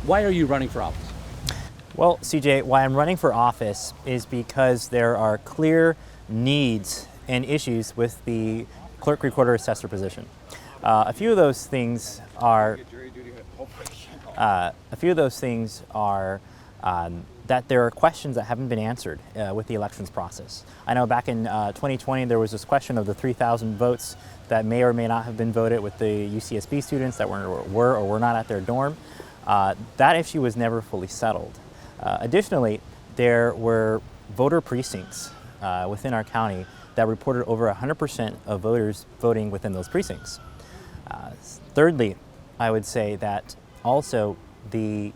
Why are you running for office? Well, CJ, why I'm running for office is because there are clear needs and issues with the clerk, recorder, assessor position. A few of those things are that there are questions that haven't been answered with the elections process. I know back in 2020 there was this question of the 3,000 votes that may or may not have been voted with the UCSB students that were or were not at their dorm. That issue was never fully settled. Additionally, there were voter precincts within our county that reported over 100% of voters voting within those precincts. Thirdly, I would say that also the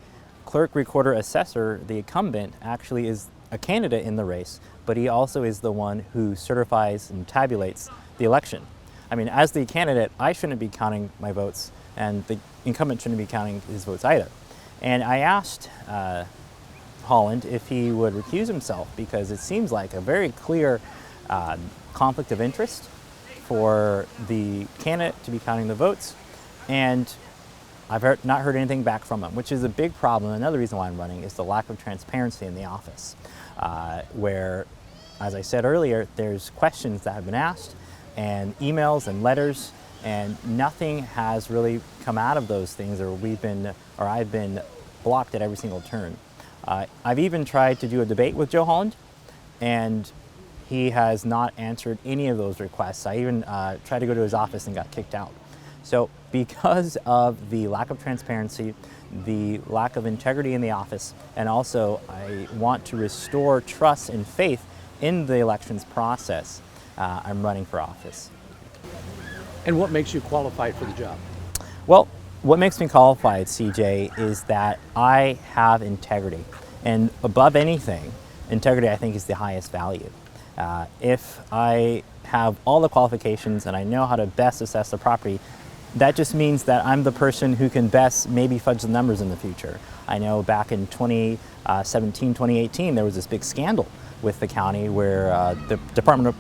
clerk, recorder, assessor, the incumbent, actually is a candidate in the race, but he also is the one who certifies and tabulates the election. I mean, as the candidate, I shouldn't be counting my votes, and the incumbent shouldn't be counting his votes either. And I asked Holland if he would recuse himself because it seems like a very clear conflict of interest for the candidate to be counting the votes, and I've not heard anything back from him, which is a big problem. Another reason why I'm running is the lack of transparency in the office, where, as I said earlier, there's questions that have been asked and emails and letters, and nothing has really come out of those things, or I've been blocked at every single turn. I've even tried to do a debate with Joe Holland, and he has not answered any of those requests. I even tried to go to his office and got kicked out. So because of the lack of transparency, the lack of integrity in the office, and also I want to restore trust and faith in the elections process, I'm running for office. And what makes you qualified for the job? Well, what makes me qualified, CJ, is that I have integrity. And above anything, integrity, I think, is the highest value. If I have all the qualifications and I know how to best assess the property, that just means that I'm the person who can best maybe fudge the numbers in the future. I know back in 2017, 2018, there was this big scandal with the county where the Department of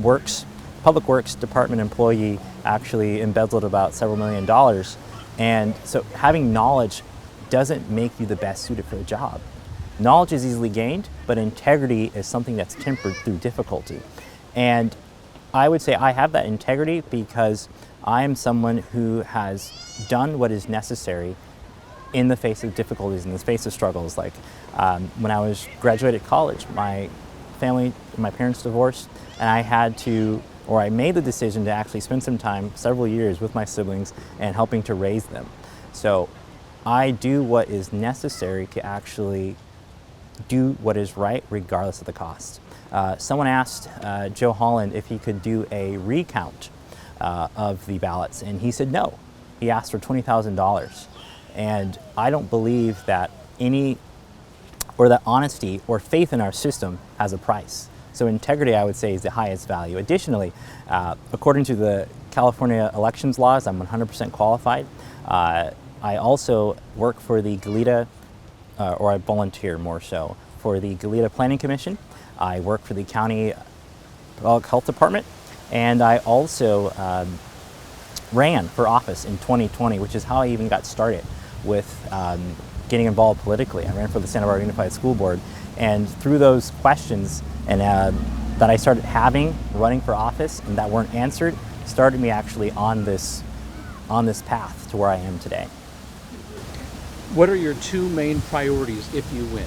Works, Public Works Department employee actually embezzled about several $1 million. And so having knowledge doesn't make you the best suited for the job. Knowledge is easily gained, but integrity is something that's tempered through difficulty. And I would say I have that integrity because I am someone who has done what is necessary in the face of difficulties, in the face of struggles. Like when I was graduated college, my parents divorced, and I made the decision to actually spend some time, several years, with my siblings and helping to raise them. So I do what is necessary to actually do what is right regardless of the cost. Someone asked Joe Holland if he could do a recount of the ballots, and he said no. He asked for $20,000. And I don't believe that that honesty or faith in our system has a price. So integrity, I would say, is the highest value. Additionally, according to the California elections laws, I'm 100% qualified. I also work for the Goleta, or I volunteer more so, for the Goleta Planning Commission. I work for the county health department, and I also ran for office in 2020, which is how I even got started with getting involved politically. I ran for the Santa Barbara Unified School Board, and through those questions and that I started running for office and that weren't answered, started me actually on this path to where I am today. What are your two main priorities if you win?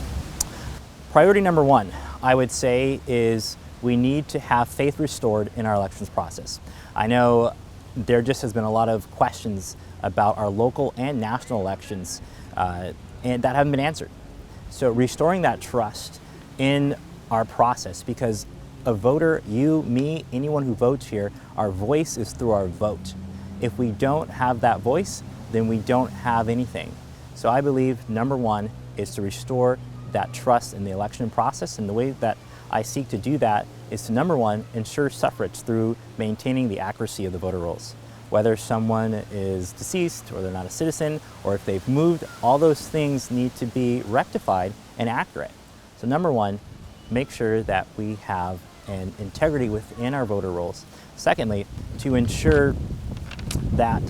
Priority number one, I would say, is we need to have faith restored in our elections process. I know there just has been a lot of questions about our local and national elections and that haven't been answered. So restoring that trust in our process, because a voter, you, me, anyone who votes here, our voice is through our vote. If we don't have that voice, then we don't have anything. So I believe number one is to restore that trust in the election process, and the way that I seek to do that is to, number one, ensure suffrage through maintaining the accuracy of the voter rolls. Whether someone is deceased or they're not a citizen or if they've moved, all those things need to be rectified and accurate. So number one, make sure that we have an integrity within our voter rolls. Secondly, to ensure that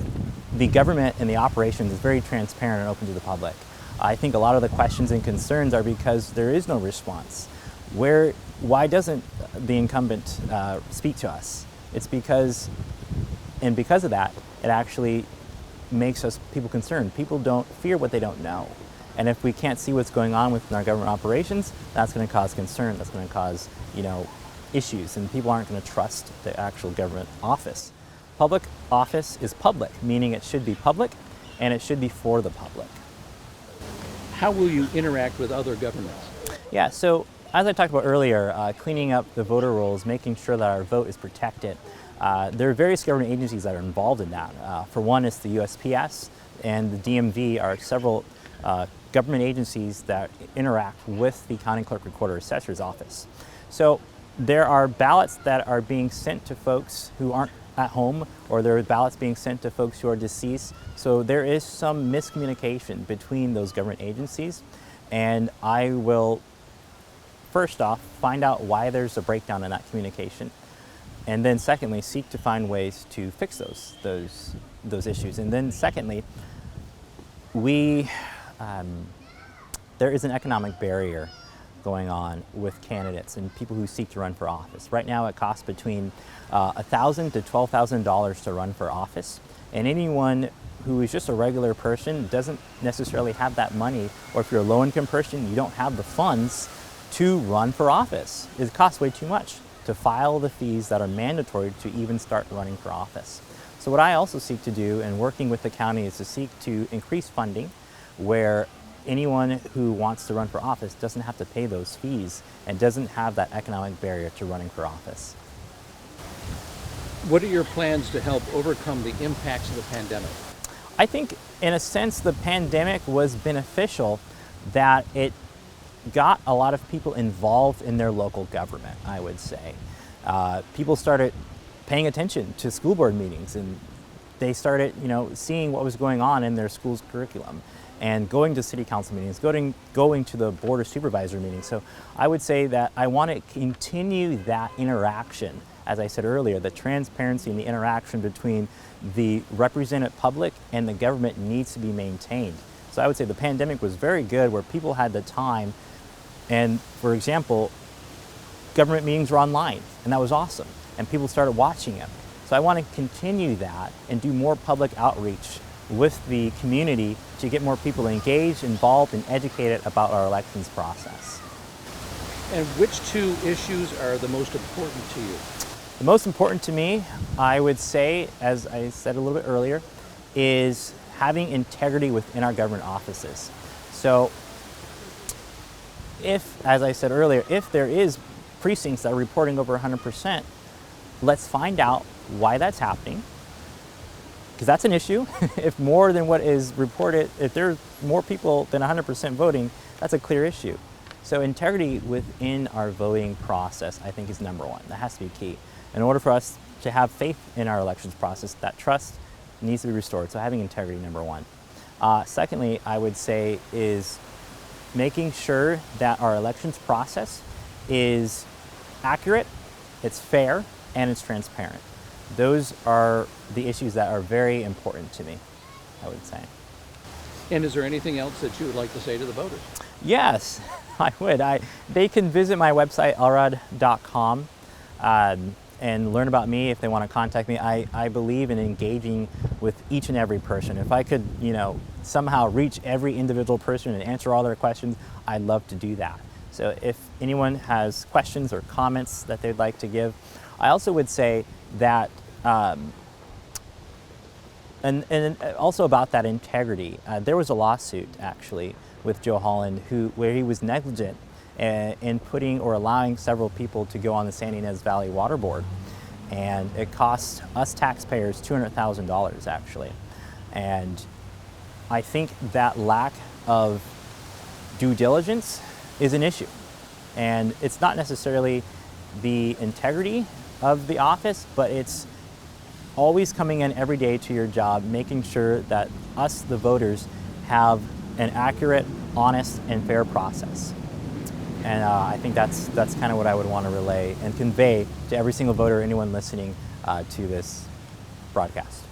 the government and the operations is very transparent and open to the public. I think a lot of the questions and concerns are because there is no response. Why doesn't the incumbent speak to us? It's because of that, it actually makes people concerned. People don't fear what they don't know. And if we can't see what's going on within our government operations, that's going to cause concern. That's going to cause, issues, and people aren't going to trust the actual government office. Public office is public, meaning it should be public, and it should be for the public. How will you interact with other governments? Yeah, so as I talked about earlier, cleaning up the voter rolls, making sure that our vote is protected. There are various government agencies that are involved in that. For one, it's the USPS, and the DMV are several government agencies that interact with the County Clerk Recorder Assessor's Office. So there are ballots that are being sent to folks who aren't at home, or there are ballots being sent to folks who are deceased. So there is some miscommunication between those government agencies, and I will first off find out why there's a breakdown in that communication, and then secondly seek to find ways to fix those issues. And then secondly, there is an economic barrier going on with candidates and people who seek to run for office. Right now it costs between $1,000 to $12,000 to run for office, and anyone who is just a regular person doesn't necessarily have that money, or if you're a low-income person, you don't have the funds to run for office. It costs way too much to file the fees that are mandatory to even start running for office. So what I also seek to do, and working with the county, is to seek to increase funding where anyone who wants to run for office doesn't have to pay those fees and doesn't have that economic barrier to running for office. What are your plans to help overcome the impacts of the pandemic? I think, in a sense, the pandemic was beneficial, that it got a lot of people involved in their local government, I would say. People started paying attention to school board meetings, and they started, seeing what was going on in their school's curriculum, and going to city council meetings, going to the board of supervisor meetings. So I would say that I want to continue that interaction. As I said earlier, the transparency and the interaction between the represented public and the government needs to be maintained. So I would say the pandemic was very good, where people had the time, and for example, government meetings were online, and that was awesome, and people started watching them. So I want to continue that and do more public outreach with the community to get more people engaged, involved, and educated about our elections process. And which two issues are the most important to you? The most important to me, I would say, as I said a little bit earlier, is having integrity within our government offices. So if, as I said earlier, if there is precincts that are reporting over 100%, let's find out why that's happening, because that's an issue. If more than what is reported, if there's more people than 100% voting, that's a clear issue. So integrity within our voting process, I think, is number one. That has to be key. In order for us to have faith in our elections process, that trust needs to be restored. So having integrity, number one. Secondly, I would say, is making sure that our elections process is accurate, it's fair, and it's transparent. Those are the issues that are very important to me, I would say. And is there anything else that you would like to say to the voters? Yes, I would. They can visit my website, elrawd.com, and learn about me if they want to contact me. I believe in engaging with each and every person. If I could, somehow reach every individual person and answer all their questions, I'd love to do that. So if anyone has questions or comments that they'd like to give, I also would say that, and also about that integrity, there was a lawsuit actually with Joe Holland where he was negligent in putting or allowing several people to go on the San Ynez Valley Water Board. And it cost us taxpayers $200,000 actually. And I think that lack of due diligence is an issue. And it's not necessarily the integrity of the office, but it's always coming in every day to your job, making sure that us, the voters, have an accurate, honest, and fair process. And I think that's kind of what I would want to relay and convey to every single voter, anyone listening to this broadcast.